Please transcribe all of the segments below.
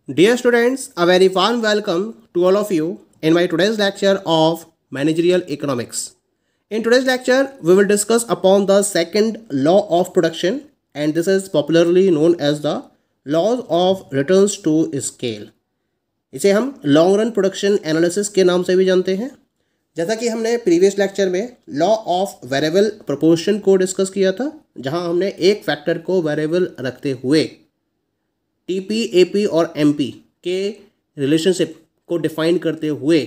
Dear students, a very warm welcome to all of you in my today's lecture of Managerial Economics. In today's lecture, we will discuss upon the second law of production, and this is popularly known as the laws of returns to scale. इसे हम long run production analysis के नाम से भी जानते हैं। जैसा कि हमने प्रीवियस लेक्चर में लॉ ऑफ वेरिएबल प्रोपोर्शन को डिस्कस किया था, जहां हमने एक फैक्टर को वेरिएबल रखते हुए टीपी, एपी और एमपी के रिलेशनशिप को डिफाइन करते हुए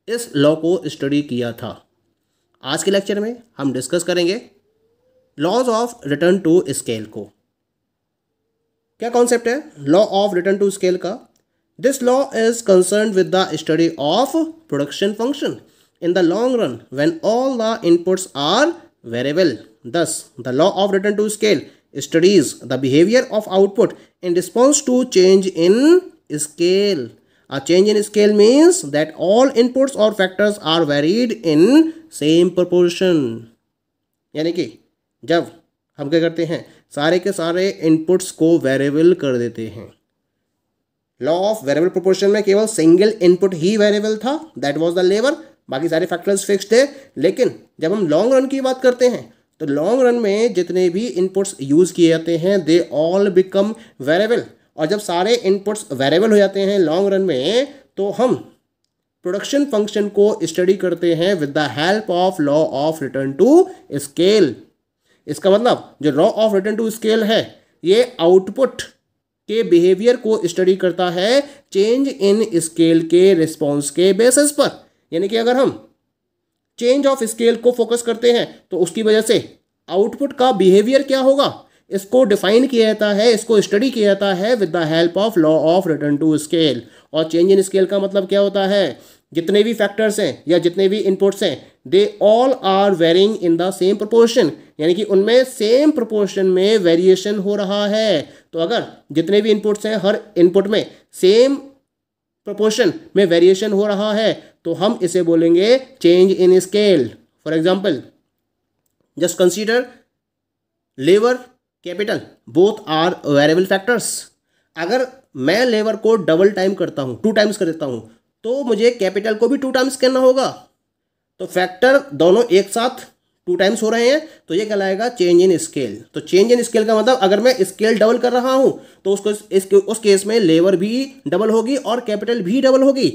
इस लॉ को स्टडी किया था। आज के लेक्चर में हम डिस्कस करेंगे laws of return to scale को। क्या कॉन्सेप्ट है law of return to scale का? This law is concern with the study of production function in the long run when all the inputs are variable. Thus, the law of return to scale studies the behavior of output in response to change in scale. A change in scale means that all inputs or factors are varied in same proportion. यानी कि जब हम क्या करते हैं, सारे के सारे इनपुट्स को वेरिएबल कर देते हैं। लॉ ऑफ वेरिएबल प्रोपोर्शन में केवल सिंगल इनपुट ही वेरिएबल था, दैट वाज द लेबर, बाकी सारे फैक्टर्स फिक्स्ड थे। लेकिन जब हम लॉन्ग रन की बात करते हैं तो लॉन्ग रन में जितने भी इनपुट्स यूज़ किए जाते हैं दे ऑल बिकम वेरिएबल। और जब सारे इनपुट्स वेरिएबल हो जाते हैं लॉन्ग रन में, तो हम प्रोडक्शन फंक्शन को स्टडी करते हैं with the help of law of return to scale. इसका मतलब जो law of return to scale है, ये आउटपुट के बिहेवियर को स्टडी करता है चेंज इन स्केल के रिस्पॉन्स के बेसिस पर। यानी कि अगर हम चेंज ऑफ स्केल को फोकस करते हैं तो उसकी वजह से आउटपुट का बिहेवियर क्या होगा, इसको डिफाइन किया जाता है, इसको स्टडी किया जाता है with the help of law of return to scale. और चेंज इन स्केल का मतलब क्या होता है, जितने भी फैक्टर्स हैं या जितने भी इनपुट्स हैं they all are varying in the same proportion, यानी कि उनमें सेम प्रोपोर्शन में वेरिएशन हो रहा है। तो अगर जितने भी इनपुट्स हैं हर इनपुट में सेम प्रोपोर्शन में वेरिएशन हो रहा है तो हम इसे बोलेंगे change in scale. For example, just consider labour, capital, both are variable factors. अगर मैं लेबर को डबल टाइम करता हूं, 2 टाइम्स कर देता हूं, तो मुझे कैपिटल को भी 2 टाइम्स करना होगा। तो फैक्टर दोनों एक साथ 2 टाइम्स हो रहे हैं, तो ये कहलाएगा चेंज इन स्केल। तो चेंज इन स्केल का मतलब अगर मैं स्केल डबल कर रहा हूं तो उस केस में लेबर भी डबल होगी और कैपिटल भी डबल होगी।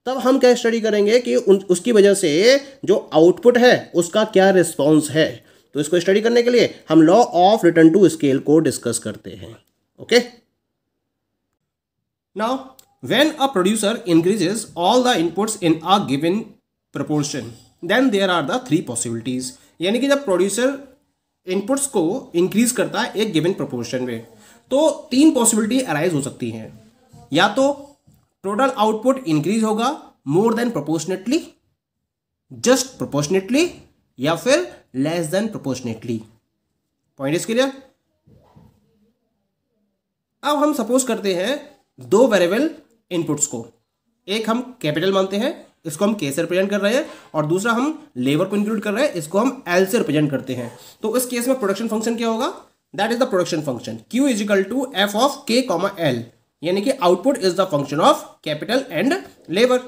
तब हम क्या स्टडी करेंगे कि उसकी वजह से जो आउटपुट है उसका क्या रिस्पॉन्स है। तो इसको स्टडी करने के लिए हम law of return to scale को डिस्कस करते हैं। Okay, now when a producer increases all the inputs in a given proportion then there are the 3 possibilities. यानी कि जब प्रोड्यूसर इनपुट्स को इंक्रीज करता है एक गिवन प्रोपोर्शन में, तो 3 पॉसिबिलिटी अराइज हो सकती हैं। या तो टोटल आउटपुट इंक्रीज होगा मोर देन प्रोपोर्शनेटली, जस्ट प्रोपोर्शनेटली, या फिर less than proportionately. Point is clear? अब हम सपोज करते हैं 2 वेरिएबल इनपुट्स को, एक हम कैपिटल मानते हैं, इसको हम के से रिप्रेजेंट कर रहे हैं, और दूसरा हम लेबर को इंक्लूड कर रहे हैं, इसको हम एल से रिप्रेजेंट करते हैं। तो इस केस में प्रोडक्शन फंक्शन क्या होगा? That is the production function Q is equal to F of K comma L, यानी कि output is the function of capital and labour.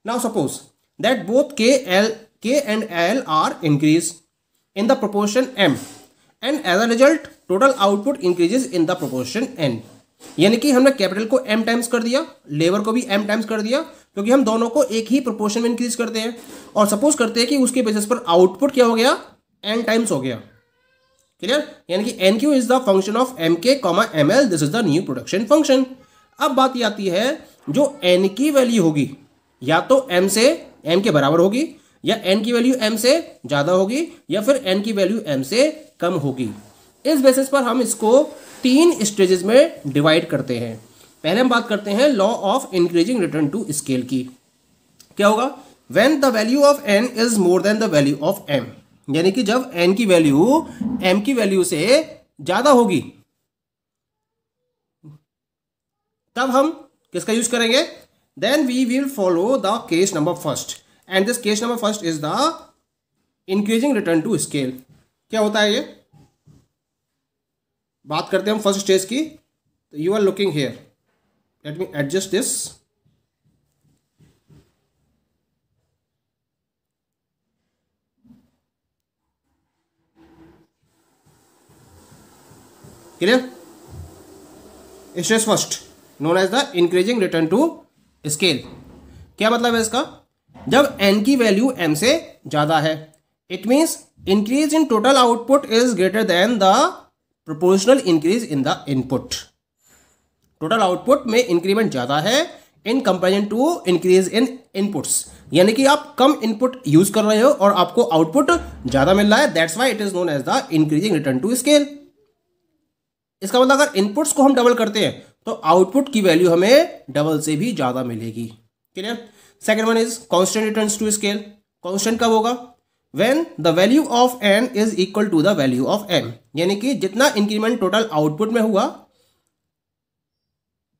Now suppose that both K and L are increase in the proportion m and as a result total output increases in the proportion n। यानी कि हमने capital को m times कर दिया, labour को भी m times कर दिया, क्योंकि हम दोनों को एक ही प्रोपोर्शन में इंक्रीज करते हैं। और सपोज करते हैं कि उसके बेसिस पर आउटपुट क्या हो गया, n टाइम्स हो गया। क्लियर? यानी कि NQ is the function of MK comma ML, this is the new production function. अब बात ये आती है, जो n की वैल्यू होगी या तो m से m के बराबर होगी, या n की वैल्यू m से ज़्यादा होगी, या फिर n की वैल्यू m से कम होगी। इस बेसिस पर हम इसको 3 स्टेजेस में डिवाइड करते हैं। पहले हम बात करते हैं law of increasing return to scale की। क्या होगा? When the value of n is more than the value of m, यानी कि जब n की वैल्यू m की वैल्यू से ज़्यादा होगी तब हम किसका यूज करेंगे? Then we will follow the case number first, and this case number first is the increasing return to scale. क्या होता है ये? बात करते हैं हम फर्स्ट स्टेज की। You are looking here. Let me adjust this. Clear? Stress first, known as the increasing return to scale. क्या मतलब है इसका? जब n की वैल्यू m से ज्यादा है, it means increase in total output is greater than the proportional increase in the input. Total output में इंक्रीमेंट ज्यादा है in comparison to increase in inputs. यानी कि आप कम इनपुट यूज कर रहे हो और आपको आउटपुट ज्यादा मिल रहा है. That's why it is known as the increasing return to scale. इसका मतलब अगर इनपुट्स को हम डबल करते हैं तो आउटपुट की वैल्यू हमें डबल से भी ज्यादा मिलेगी. Clear? Second one is constant returns to scale. Constant कब होगा? When the value of n is equal to the value of m. यानी कि जितना इंक्रीमेंट टोटल आउटपुट में हुआ,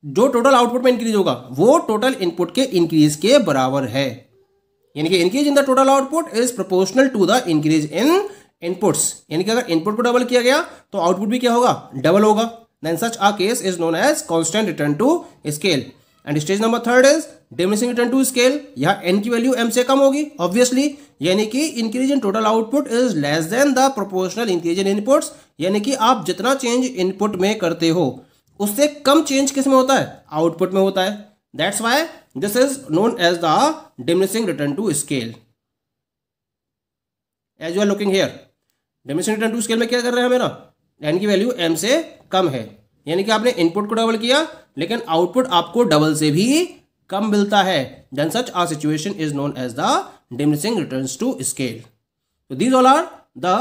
जो टोटल आउटपुट में इंक्रीज होगा वो टोटल इनपुट के इंक्रीज के बराबर है. यानी कि increase in the total output is proportional to the increase in inputs. यानी कि अगर इनपुट को डबल किया गया तो आउटपुट भी क्या होगा? डबल होगा. Then such a case is known as constant return to scale. And stage number third is diminishing return to scale. यहाँ n की वैल्यू m से कम होगी ऑब्वियसली. यानी कि increase in total output is less than the proportional increase in inputs. यानी कि आप जितना चेंज इनपुट में करते हो उससे कम चेंज किस में होता है? आउटपुट में होता है. That's why this is known as the diminishing return to scale. As you are looking here, diminishing return to scale में क्या कर रहे हैं मेरा? n की वैल्यू m से कम है. यानी कि आपने इनपुट को डबल किया लेकिन आउटपुट आपको डबल से भी कम मिलता है. Then such a situation is known as the diminishing returns to scale. So these all are the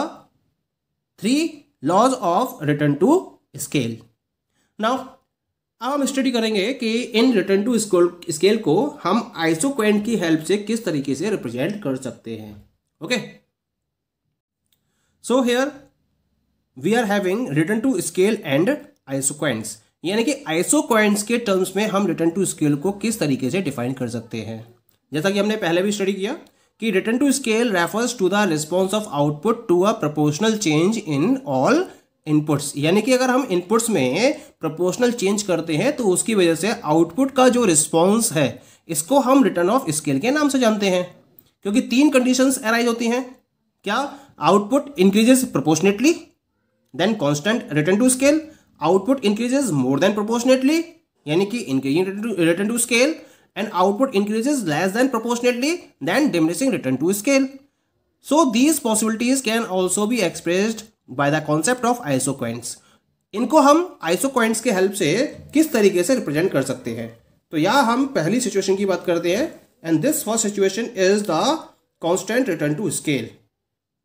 3 laws of return to scale. Now अब हम स्टडी करेंगे कि इन रिटर्न टू स्केल को हम आइसोक्वेंट की हेल्प से किस तरीके से रिप्रेजेंट कर सकते हैं. Okay, so here we are having return to scale and isoquants. यानी कि आइसोक्वेंट्स के टर्म्स में हम रिटर्न टू स्केल को किस तरीके से डिफाइन कर सकते हैं. जैसा कि हमने पहले भी स्टडी किया कि return to scale refers to the response of output to a proportional change in all inputs. यानी कि अगर हम इनपुट्स में प्रोपोर्शनल चेंज करते हैं तो उसकी वजह से आउटपुट का जो रिस्पॉन्स है इसको हम रिटर्न ऑफ स्केल के नाम से जानते हैं. क्योंकि 3 कंडीशंस अराइज होती हैं. क्या? Output increases proportionately, then constant return to scale, output increases more than proportionately यानी कि increasing return to scale, and output increases less than proportionately than diminishing return to scale. So these possibilities can also be expressed by the concept of isoquants. इनको हम isoquants के help से किस तरीके से represent कर सकते हैं. तो यहाँ हम पहली सिचुएशन की बात करते हैं and this first situation is the constant return to scale.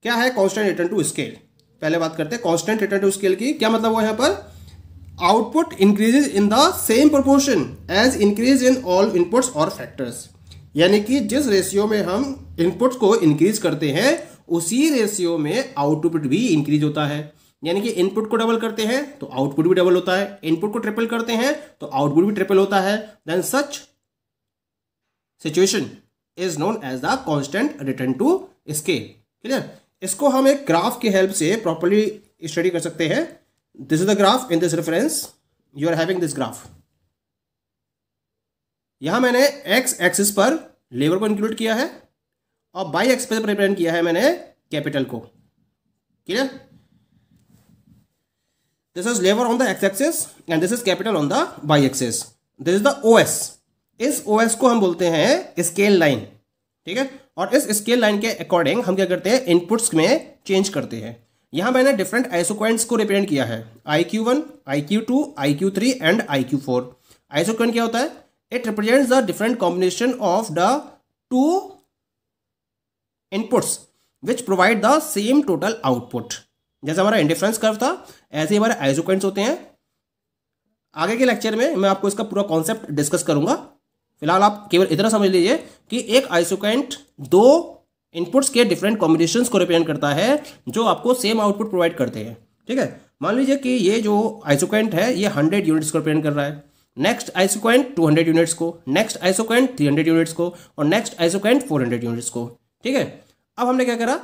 क्या है constant return to scale? पहले बात करते हैं constant return to scale की. क्या मतलब हुआ यहाँ पर? Output increases in the same proportion as increase in all inputs और फैक्टर्स. यानी कि जिस रेशियो में हम इनपुट्स को इंक्रीज करते हैं उसी रेशियो में आउटपुट भी इंक्रीज होता है. यानी कि इनपुट को डबल करते हैं तो आउटपुट भी डबल होता है, इनपुट को ट्रिपल करते हैं तो आउटपुट भी ट्रिपल होता है. Then such situation is known as the constant return to scale. Clear? इसको हम एक ग्राफ के हेल्प से प्रॉपर्ली स्टडी कर सकते हैं. This is the graph. In this reference you are having this graph. यहां मैंने x एक्सिस पर लेबर को इंक्लूड किया है और y एक्सिस पर रिप्रेजेंट किया है मैंने कैपिटल को. Clear? This is labour on the x axis and this is capital on the y axis. This is the OS. इस OS को हम बोलते हैं स्केल लाइन. ठीक है? और इस स्केल लाइन के अकॉर्डिंग हम क्या करते हैं? इनपुट्स में चेंज करते हैं. यहां मैंने डिफरेंट आइसोक्वेंट्स को रिप्रेजेंट किया है. IQ1, IQ2, IQ3 and IQ4. Isoquant क्या होता है? It represents the different combination of the 2 inputs which provide the same total output. जैसे हमारा इंडिफरेंस कर्व था ऐसे ही हमारे आइसोक्वेंट्स होते हैं. आगे के लेक्चर में मैं आपको इसका पूरा कॉन्सेप्ट डिस्कस करूंगा. फिलहाल आप केवल इतना समझ लीजिए कि एक आइसोक्वेंट 2 इनपुट्स के डिफरेंट कॉम्बिनेशंस को रिप्रेजेंट करता है जो आपको सेम आउटपुट प्रोवाइड करते हैं. ठीक है? मान लीजिए कि ये जो आइसोक्वेंट है ये 100 यूनिट्स को रिप्रेजेंट कर रहा है, नेक्स्ट आइसोक्वेंट 200 यूनिट्स को, नेक्स्ट आइसोक्वेंट 300 यूनिट्स को और नेक्स्ट आइसोक्वेंट 400 यूनिट्स को. ठीक है? अब हमने क्या करा?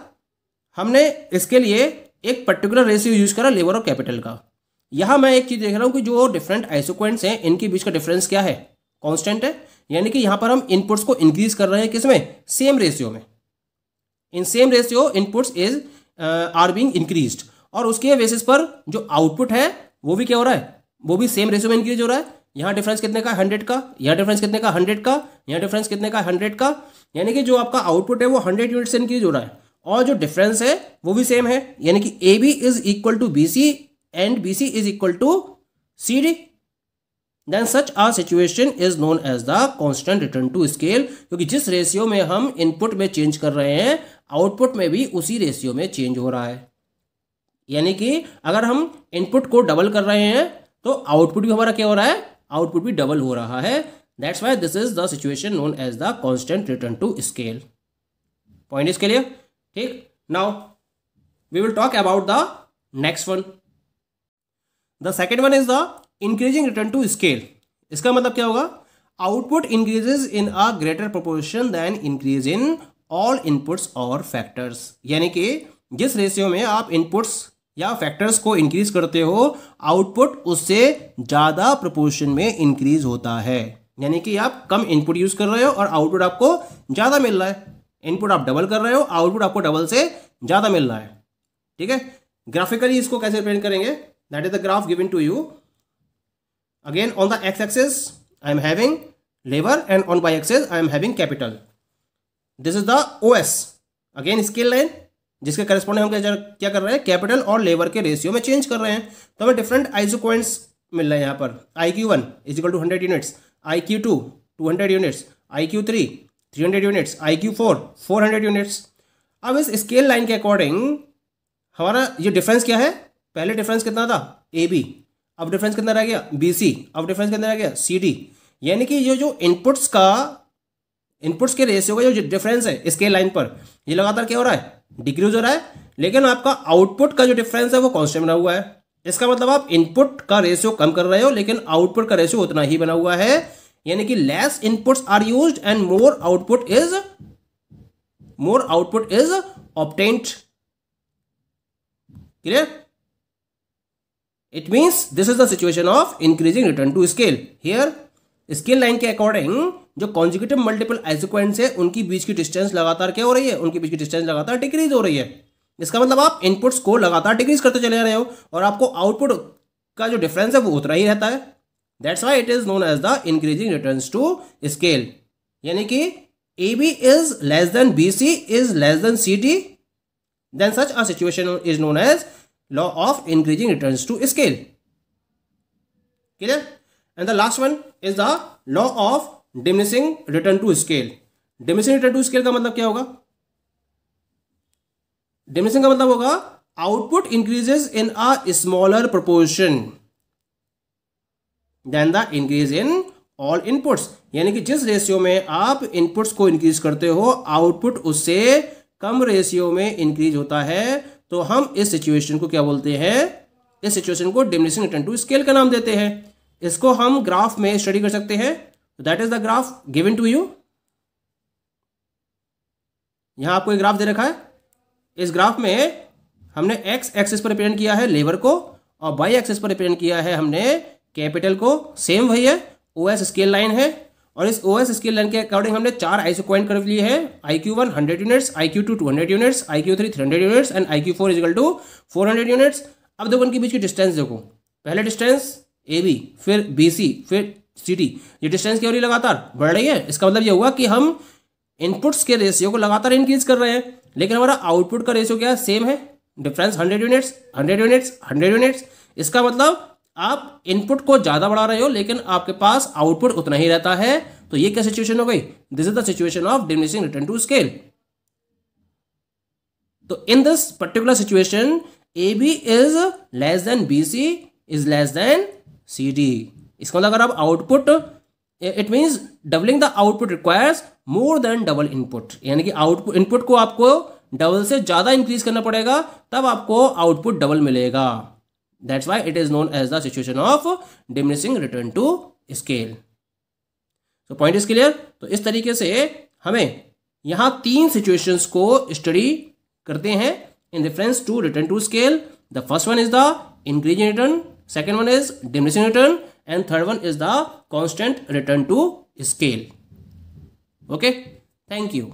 हमने इसके लिए एक पर्टिकुलर रेशियो यूज करा लेबर और कैपिटल का. यहाँ मैं एक चीज़ देख रहा हूँ कि जो डिफरेंट आइसोक्वेंट्स हैं इनके बीच का डिफरेंस क्या है, कांस्टेंट है। यानी कि यहाँ पर हम इनपुट्स को इंक्रीज कर रहे हैं किसमें, सेम रेशियो में। In same ratio inputs is are being increased, और उसके बेसिस पर जो आउटपुट है वो भी क्या हो रहा है, वो भी सेम रेशियो में इंक्रीज हो रहा है। यहाँ डिफरेंस कितने का, 100 का, यहाँ डिफरेंस कितने का, 100 का, यहाँ डिफरेंस कितने का, 100 का। यानी कि जो आपका आउटपुट है वो 100 यूनिट से इंक्रीज हो रहा है, और जो डिफरेंस है वो भी सेम है। यानी कि A B is equal to B C and B C is equal to C D. Then such a situation is known as the constant return to scale, क्योंकि जिस रेशियो में हम इनपुट में चेंज कर रहे हैं आउटपुट में भी उसी रेशियो में चेंज हो रहा है। यानी कि अगर हम इनपुट को डबल कर रहे हैं तो आउटपुट भी हमारा क्या हो रहा है, आउटपुट भी डबल हो रहा है। That's why this is the situation known as the constant return to scale. Point is clear? ठीक, now we will talk about the next one. The second one is the increasing return to scale. इसका मतलब क्या होगा, output increases in a greater proportion than increase in all inputs और factors. यानी कि जिस ratio में आप इनपुट्स या फैक्टर्स को इंक्रीज करते हो आउटपुट उससे ज़्यादा प्रोपोर्शन में इंक्रीज होता है। यानी कि आप कम इनपुट यूज कर रहे हो और आउटपुट आपको ज़्यादा मिल रहा है। इनपुट आप डबल कर रहे हो, आउटपुट आपको डबल से ज़्यादा मिल रहा है। ठीक है, ग्राफिकली इसको कैसे रिप्रेजेंट करेंगे, that is the graph given to you. Again on the X axis I am having labour and on Y axis I am having capital. This is the OS, again scale line जिसके corresponding हम क्या कर रहे हैं, capital और labour के ratio में change कर रहे हैं। तो हमें डिफरेंट आइसोक्वेंट्स मिल रहे हैं यहाँ पर। IQ1 is equal to 100 units, IQ2 200 units, IQ3 300 units, IQ4 400 units. अब इस स्केल लाइन के अकॉर्डिंग हमारा ये डिफरेंस क्या है, पहले डिफरेंस कितना था AB, अब डिफरेंस कितना रह गया BC, अब डिफरेंस कितना रह गया CD। यानी कि ये जो इनपुट्स के रेशियो का जो डिफरेंस है स्केल लाइन पर ये लगातार क्या हो रहा है, डिक्रीज हो रहा है। लेकिन आपका आउटपुट का जो डिफरेंस है वो कांस्टेंट बना हुआ है। इसका मतलब आप इनपुट का रेशियो कम कर रहे हो लेकिन आउटपुट का रेशियो उतना ही बना हुआ है। यानी कि less inputs are used and more output is obtained. Clear? It means this is the situation of increasing return to scale. Here scale line के अकॉर्डिंग जो कॉन्जिक्यूटिव मल्टीपल आइसोक्वेंट्स है उनकी बीच की डिस्टेंस लगातार क्या हो रही है, उनकी बीच की डिस्टेंस लगातार डिक्रीज हो रही है। इसका मतलब आप इनपुट्स को लगातार डिक्रीज करते चले रहे हो और आपको आउटपुट का जो डिफरेंस है वो उतना ही रहता है। That's why it is known as the increasing returns to scale. यानी कि AB is less than BC is less than CD, then such a situation is known as law of increasing returns to scale. Clear? And the last one is the law of diminishing return to scale. Diminishing return to scale का मतलब क्या होगा, diminishing का मतलब होगा output increases in a smaller proportion then the increase in all inputs. यानी कि जिस रेशियो में आप इनपुट्स को इंक्रीज करते हो आउटपुट उससे कम रेशियो में इंक्रीज होता है। तो हम इस सिचुएशन को क्या बोलते हैं, इस सिचुएशन को डिमिनिशिंग रिटर्न टू स्केल का नाम देते हैं। इसको हम ग्राफ में स्टडी कर सकते हैं। That is the graph given to you. यहां आपको एक ग्राफ दे रखा है। इस ग्राफ में हमने एक्स एक्सिस पर रिप्रेजेंट किया है लेबर को और वाई एक्सिस पर रिप्रेजेंट किया है हमने कैपिटल को। सेम वही है, OS स्केल लाइन है और इस OS स्केल लाइन के अकॉर्डिंग हमने 4 आइसोक्वेंट कर्व लिए हैं। IQ1 100 units, IQ2 200 units, IQ3 300 units and IQ4 is equal to 400 units. अब देखो उनके बीच की डिस्टेंस देखो, पहले डिस्टेंस AB, फिर BC, फिर CD। ये डिस्टेंस क्या हो रही है, लगातार बढ़ रही है। इसका मतलब ये हुआ कि हम इनपुट्स के रेशियो को लगातार इंक्रीज कर रहे हैं लेकिन हमारा आउटपुट का रेशियो क्या है, सेम है। Difference 100 units 100 units 100 units. इसका मतलब आप इनपुट को ज्यादा बढ़ा रहे हो लेकिन आपके पास आउटपुट उतना ही रहता है। तो ये क्या सिचुएशन हो गई, this is the situation of diminishing return to scale. तो in this particular situation AB is less than BC is less than CD। इसका मतलब अगर आप output, it means doubling the output requires more than double input. यानी कि output input को आपको double से ज्यादा इंक्रीज करना पड़ेगा तब आपको आउटपुट डबल मिलेगा। That's why it is known as the situation of diminishing return to scale. तो पॉइंट इज क्लियर। तो इस तरीके से हमें यहां 3 सिचुएशंस को स्टडी करते हैं in reference to return to scale. The first one is the increasing return, second one is diminishing return, and third one is the constant return to scale. Okay, thank you.